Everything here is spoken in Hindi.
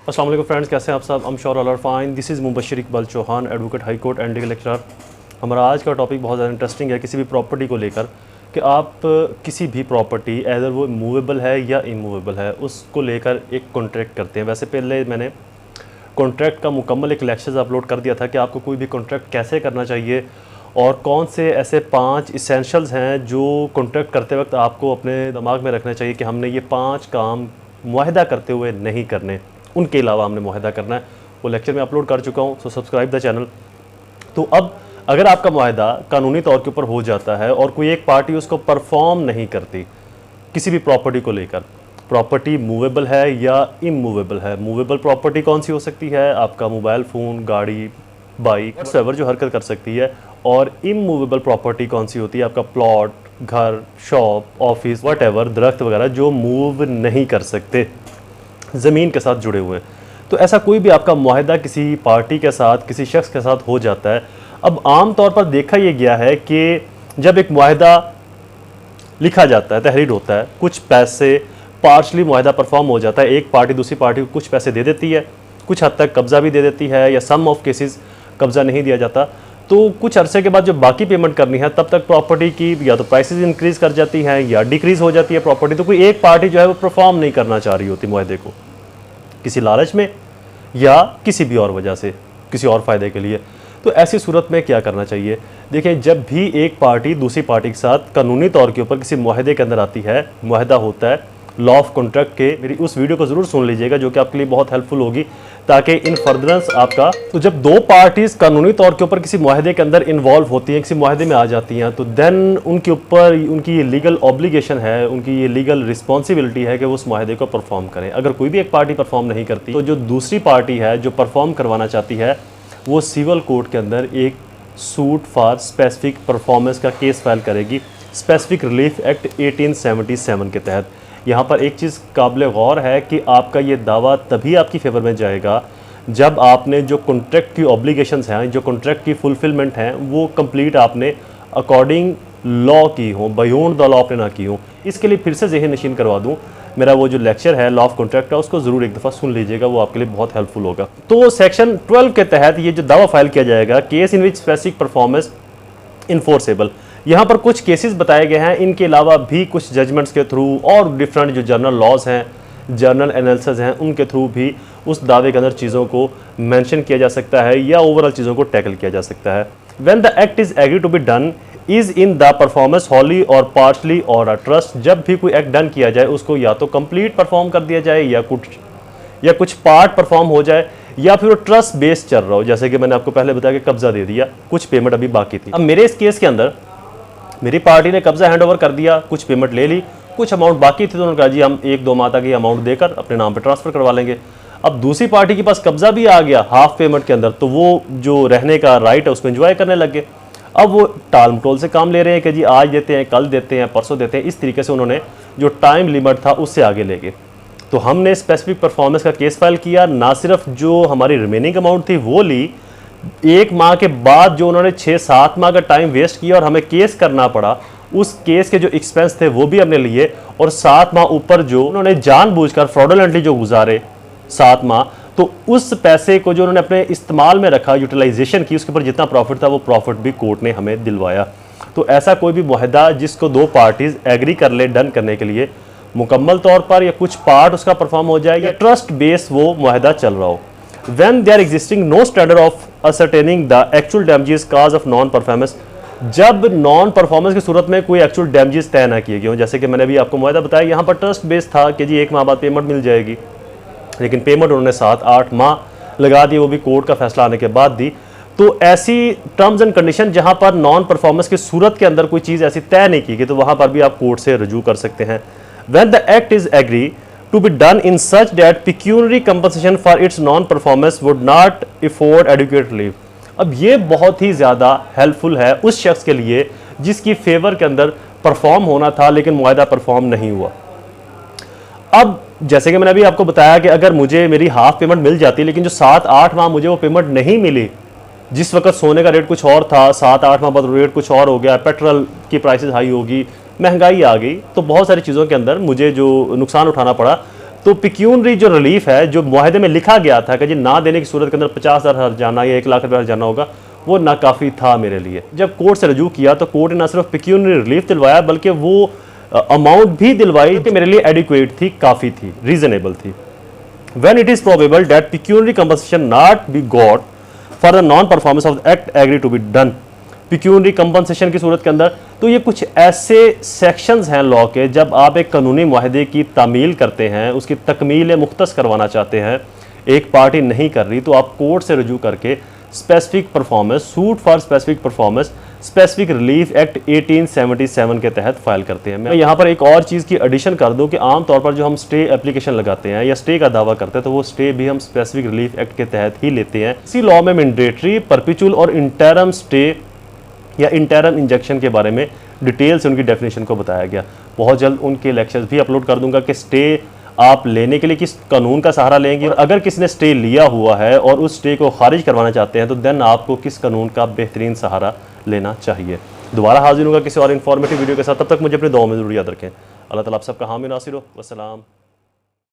अस्सलाम वालेकुम फ्रेंड्स, कैसे हैं आप सब? I'm sure all are fine. This is Mubashar Iqbal Chauhan, advocate high court and legal lecturer. हमारा आज का टॉपिक बहुत ज़्यादा इंटरेस्टिंग है किसी भी प्रॉपर्टी को लेकर कि आप किसी भी प्रॉपर्टी एदर वो मूवेबल है या इमूवेबल है उसको लेकर एक कॉन्ट्रैक्ट करते हैं। वैसे पहले मैंने कॉन्ट्रैक्ट का मुकम्मल एक लेक्चर अपलोड कर दिया था कि आपको कोई भी कॉन्ट्रैक्ट कैसे करना चाहिए और कौन से ऐसे 5 इसेंशियल्स हैं जो कॉन्ट्रैक्ट करते वक्त आपको अपने दिमाग में रखना चाहिए कि हमने ये 5 काम मुआहदा करते हुए नहीं करने, उनके अलावा हमने मुआहदा करना है। वो लेक्चर में अपलोड कर चुका हूँ, सो सब्सक्राइब द चैनल। तो अब अगर आपका मुआहदा कानूनी तौर के ऊपर हो जाता है और कोई एक पार्टी उसको परफॉर्म नहीं करती किसी भी प्रॉपर्टी को लेकर, प्रॉपर्टी मूवेबल है या इमूवेबल है। मूवेबल प्रॉपर्टी कौन सी हो सकती है? आपका मोबाइल फ़ोन, गाड़ी, बाइक, व्हाट्सएवर जो हरकत कर सकती है। और इमूवेबल प्रॉपर्टी कौन सी होती है? आपका प्लॉट, घर, शॉप, ऑफिस, व्हाटएवर, दरख्त वगैरह जो मूव नहीं कर सकते, ज़मीन के साथ जुड़े हुए हैं। तो ऐसा कोई भी आपका मुआहदा किसी पार्टी के साथ, किसी शख्स के साथ हो जाता है। अब आम तौर पर देखा यह गया है कि जब एक मुआहदा लिखा जाता है, तहरीर होता है, कुछ पैसे पार्शली मुआहदा परफॉर्म हो जाता है, एक पार्टी दूसरी पार्टी को कुछ पैसे दे देती है, कुछ हद तक कब्ज़ा भी दे देती है या सम ऑफ केसेस कब्ज़ा नहीं दिया जाता। तो कुछ अरसे के बाद जब बाकी पेमेंट करनी है तब तक प्रॉपर्टी की या तो प्राइसेस इंक्रीज़ कर जाती हैं या डिक्रीज़ हो जाती है प्रॉपर्टी। तो कोई एक पार्टी जो है वो परफॉर्म नहीं करना चाह रही होती मुआहदे को, किसी लालच में या किसी भी और वजह से, किसी और फ़ायदे के लिए। तो ऐसी सूरत में क्या करना चाहिए? देखिए, जब भी एक पार्टी दूसरी पार्टी के साथ कानूनी तौर के ऊपर किसी मुआहदे के अंदर आती है, मुआहदा होता है लॉ ऑफ कॉन्ट्रैक्ट के, मेरी उस वीडियो को ज़रूर सुन लीजिएगा जो कि आपके लिए बहुत हेल्पफुल होगी ताकि इन फर्दरेंस आपका। तो जब दो पार्टीज़ कानूनी तौर के ऊपर किसी मुआहदे के अंदर इन्वॉल्व होती हैं, किसी मुआहदे में आ जाती हैं, तो देन उनके ऊपर उनकी ये लीगल ऑब्लिगेशन है, उनकी ये लीगल रिस्पॉन्सिबिलिटी है कि वो उस मुआहदे को परफॉर्म करें। अगर कोई भी एक पार्टी परफॉर्म नहीं करती तो जो दूसरी पार्टी है जो परफॉर्म करवाना चाहती है वो सिविल कोर्ट के अंदर एक सूट फॉर स्पेसिफिक परफॉर्मेंस का केस फाइल करेगी, स्पेसिफिक रिलीफ एक्ट 1877 के तहत। यहाँ पर एक चीज़ काबिल गौर है कि आपका ये दावा तभी आपकी फेवर में जाएगा जब आपने जो कॉन्ट्रैक्ट की ऑब्लिगेशंस हैं, जो कॉन्ट्रैक्ट की फुलफिलमेंट हैं, वो कंप्लीट आपने अकॉर्डिंग लॉ की हो, बियॉन्ड द लॉ आपने ना की हो। इसके लिए फिर से ज़हन नशीन करवा दूँ, मेरा वो जो लेक्चर है लॉ ऑफ कॉन्ट्रैक्ट का, उसको ज़रूर एक दफ़ा सुन लीजिएगा, वो आपके लिए बहुत हेल्पफुल होगा। तो सेक्शन 12 के तहत ये जो दावा फाइल किया जाएगा, case in which specific performance enforceable, यहाँ पर कुछ केसेस बताए गए हैं। इनके अलावा भी कुछ जजमेंट्स के थ्रू और डिफरेंट जो जर्नल लॉज हैं, जर्नल एनालिसिस हैं, उनके थ्रू भी उस दावे के अंदर चीज़ों को मेंशन किया जा सकता है या ओवरऑल चीज़ों को टैकल किया जा सकता है। When the act is agree to be done is in the performance wholly और पार्शली और अ ट्रस्ट, जब भी कोई एक्ट डन किया जाए उसको या तो कंप्लीट परफॉर्म कर दिया जाए या कुछ पार्ट परफॉर्म हो जाए या फिर वो ट्रस्ट बेस्ड चल रहा हो। जैसे कि मैंने आपको पहले बताया कि कब्जा दे दिया, कुछ पेमेंट अभी बाकी थी। अब मेरे इस केस के अंदर मेरी पार्टी ने कब्जा हैंड ओवर कर दिया, कुछ पेमेंट ले ली, कुछ अमाउंट बाकी थी, तो उन्होंने कहा जी हम 1-2 माह तक ये अमाउंट देकर अपने नाम पे ट्रांसफ़र करवा लेंगे। अब दूसरी पार्टी के पास कब्जा भी आ गया हाफ पेमेंट के अंदर, तो वो जो रहने का राइट है उसको एंजॉय करने लग गए। अब वो टाल मटोल से काम ले रहे हैं कि जी आज देते हैं, कल देते हैं, परसों देते हैं। इस तरीके से उन्होंने जो टाइम लिमिट था उससे आगे ले गए। तो हमने स्पेसिफिक परफॉर्मेंस का केस फाइल किया, ना सिर्फ जो हमारी रिमेनिंग अमाउंट थी वो ली, 1 माह के बाद जो उन्होंने 6-7 माह का टाइम वेस्ट किया और हमें केस करना पड़ा, उस केस के जो एक्सपेंस थे वो भी हमने लिए। और 7 माह ऊपर जो उन्होंने जानबूझकर फ्रॉडुलेंटली जो गुजारे 7 माह, तो उस पैसे को जो उन्होंने अपने इस्तेमाल में रखा, यूटिलाइजेशन की, उसके ऊपर जितना प्रॉफिट था वो प्रॉफिट भी कोर्ट ने हमें दिलवाया। तो ऐसा कोई भी मुआहदा जिसको दो पार्टीज एग्री कर ले डन करने के लिए, मुकम्मल तौर पर या कुछ पार्ट उसका परफॉर्म हो जाए या ट्रस्ट बेस वो मुआहदा चल रहा हो, when there existing no standard of ascertaining the actual damages cause of non performance, जब नॉन परफॉर्मेंस की सूरत में कोई एक्चुअल डैमेजेस तय ना किए गए हों। जैसे कि मैंने अभी आपको मुआहदा बताया, यहाँ पर ट्रस्ट बेस था कि जी 1 माह बाद पेमेंट मिल जाएगी, लेकिन पेमेंट उन्होंने 7-8 माह लगा दी, वो भी कोर्ट का फैसला आने के बाद दी। तो ऐसी टर्म्स एंड कंडीशन जहाँ पर नॉन परफॉर्मेंस की सूरत के अंदर कोई चीज़ ऐसी तय नहीं की गई, तो वहाँ पर भी आप कोर्ट से रजू कर सकते हैं। When the act is agree to be done in such that pecuniary compensation for its non-performance would not afford adequate relief। अब ये बहुत ही ज़्यादा हेल्पफुल है उस शख्स के लिए जिसकी फेवर के अंदर परफॉर्म होना था लेकिन मुआहदा परफॉर्म नहीं हुआ। अब जैसे कि मैंने अभी आपको बताया कि अगर मुझे मेरी हाफ पेमेंट मिल जाती, लेकिन जो 7-8 माह मुझे वो पेमेंट नहीं मिली, जिस वक्त सोने का रेट कुछ और था, 7-8 माह बाद रेट कुछ और हो गया, पेट्रोल की प्राइसेस हाई होगी, महंगाई आ गई, तो बहुत सारी चीज़ों के अंदर मुझे जो नुकसान उठाना पड़ा, तो पिक्यूनरी जो रिलीफ है, जो मुआहदे में लिखा गया था कि जी ना देने की सूरत के अंदर 50,000 हर्जाना या 1 लाख रुपये हर्जाना होगा, वो नाकाफ़ी था मेरे लिए। जब कोर्ट से रजू किया तो कोर्ट ने ना सिर्फ पिक्यूनरी रिलीफ दिलवाया बल्कि वो अमाउंट भी दिलवाई कि मेरे लिए एडिक्वेट थी, काफ़ी थी, रीजनेबल थी। When it is probable that pecuniary compensation not be got for the non-performance of the act agree to be done, pecuniary compensation की सूरत के अंदर तो ये कुछ ऐसे सेक्शंस हैं लॉ के, जब आप एक कानूनी मुआहदे की तामील करते हैं, उसकी तकमील मुख्तस करवाना चाहते हैं, एक पार्टी नहीं कर रही, तो आप कोर्ट से रजू करके specific performance, suit for specific performance, specific relief act 1877 के तहत फाइल करते हैं। मैं यहाँ पर एक और चीज़ की एडिशन कर दूँ कि आमतौर पर जो हम स्टे एप्लीकेशन लगाते हैं या स्टे का दावा करते हैं, तो वो स्टे भी हम स्पेसिफिक रिलीफ एक्ट के तहत ही लेते हैं। इसी लॉ में मैंडेटरी, परपेचुअल और इंटरम स्टे या इंटरम इंजेक्शन के बारे में डिटेल से उनकी डेफिनेशन को बताया गया। बहुत जल्द उनके लेक्चर्स भी अपलोड कर दूंगा कि स्टे आप लेने के लिए किस कानून का सहारा लेंगे, और अगर किसी ने स्टे लिया हुआ है और उस स्टे को खारिज करवाना चाहते हैं तो देन आपको किस कानून का बेहतरीन सहारा लेना चाहिए। दोबारा हाजिर होगा किसी और इन्फॉर्मेटिव वीडियो के साथ, तब तक मुझे अपने दुआओं में ज़रूर याद रखें। अल्लाह ताला आप सबका हामी नासिर हो। वस्सलाम।